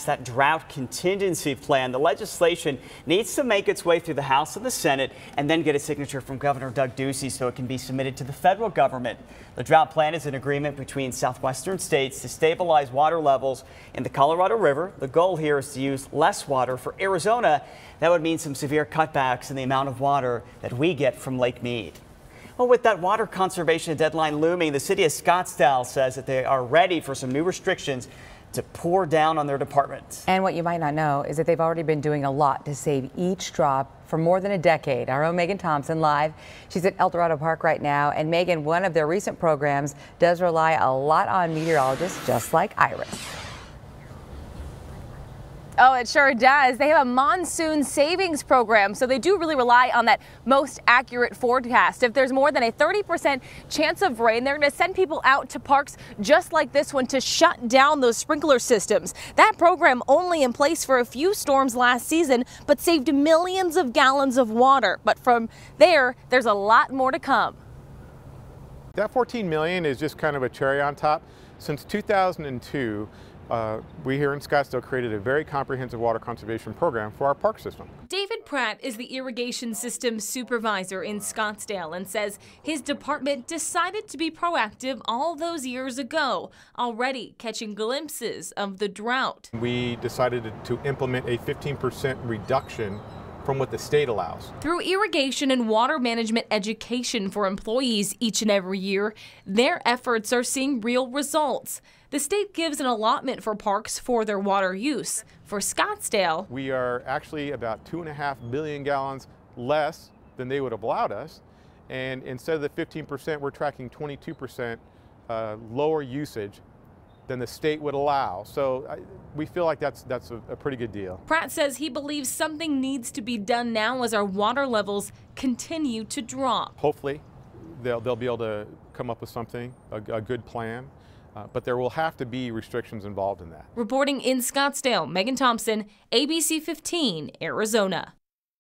That Drought Contingency Plan. The legislation needs to make its way through the House and the Senate and then get a signature from Governor Doug Ducey so it can be submitted to the federal government. The Drought Plan is an agreement between southwestern states to stabilize water levels in the Colorado River. The goal here is to use less water. For Arizona, that would mean some severe cutbacks in the amount of water that we get from Lake Mead. Well, with that water conservation deadline looming, the city of Scottsdale says that they are ready for some new restrictions to pour down on their department. And what you might not know is that they've already been doing a lot to save each drop for more than a decade. Our own Megan Thompson live. She's at El Dorado Park right now. And Megan, one of their recent programs does rely a lot on meteorologists just like Iris. Oh, it sure does. They have a monsoon savings program, so they do really rely on that most accurate forecast. If there's more than a 30% chance of rain, they're going to send people out to parks just like this one to shut down those sprinkler systems. That program only in place for a few storms last season, but saved millions of gallons of water. But from there's a lot more to come. That $14 million is just kind of a cherry on top. Since 2002, we here in Scottsdale created a very comprehensive water conservation program for our park system. David Pratt is the irrigation system supervisor in Scottsdale and says his department decided to be proactive all those years ago, already catching glimpses of the drought. We decided to implement a 15% reduction from what the state allows. Through irrigation and water management education for employees each and every year, their efforts are seeing real results. The state gives an allotment for parks for their water use. For Scottsdale, we are actually about 2.5 billion gallons less than they would have allowed us. And instead of the 15%, we're tracking 22% lower usage than the state would allow. So we feel like that's a pretty good deal. Pratt says he believes something needs to be done now as our water levels continue to drop. Hopefully they'll be able to come up with something, a good plan, but there will have to be restrictions involved in that. Reporting in Scottsdale, Megan Thompson, ABC 15, Arizona.